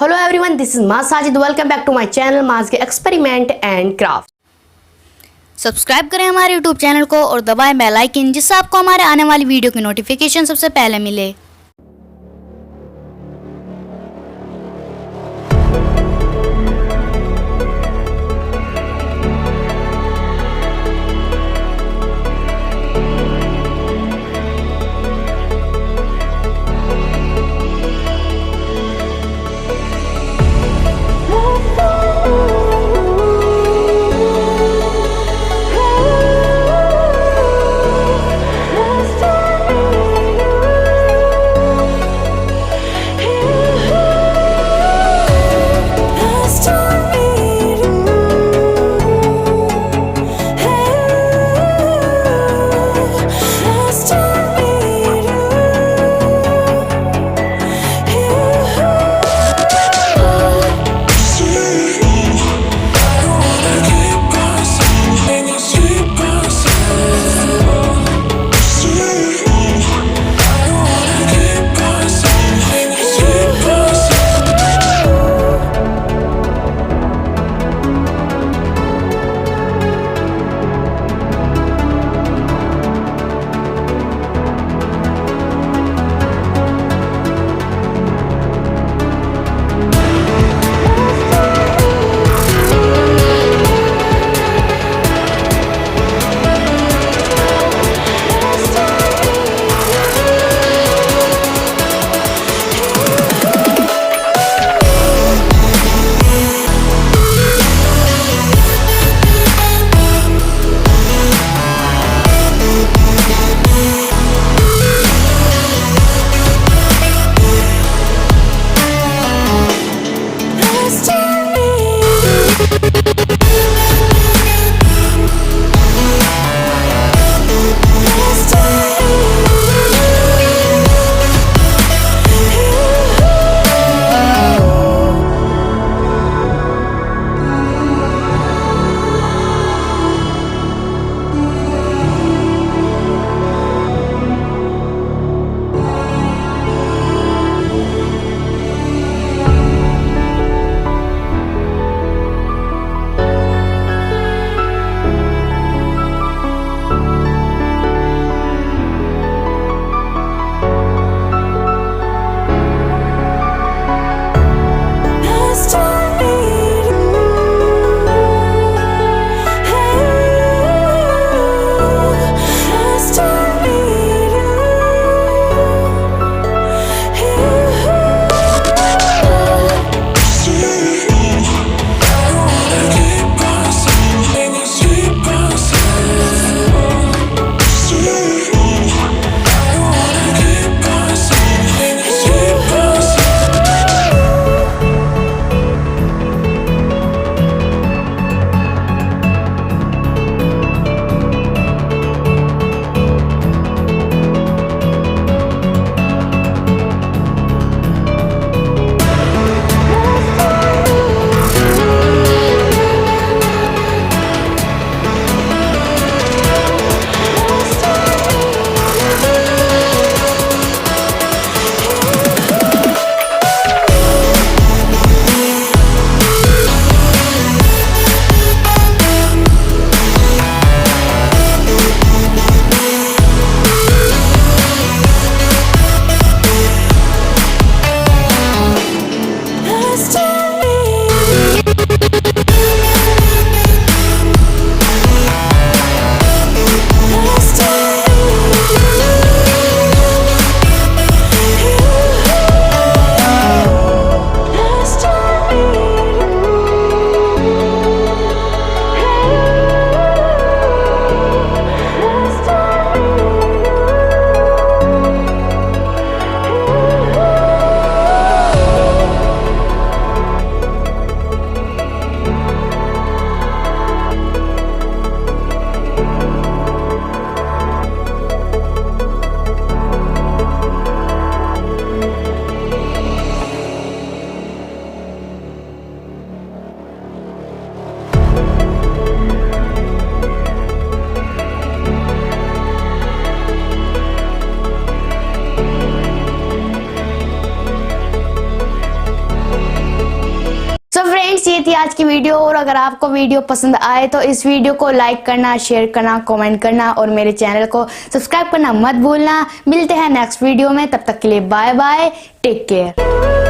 Hello everyone, this is Maz Sajid. Welcome back to my channel Maz के experiment and craft. Subscribe करें हमारे YouTube channel को और दबाएं बेल आइकन, जिससे आपको हमारे आने वाली वीडियो की नोटिफिकेशन सबसे पहले मिले। थी आज की वीडियो। और अगर आपको वीडियो पसंद आए तो इस वीडियो को लाइक करना, शेयर करना, कमेंट करना और मेरे चैनल को सब्सक्राइब करना मत भूलना। मिलते हैं नेक्स्ट वीडियो में, तब तक के लिए बाय बाय, टेक केयर।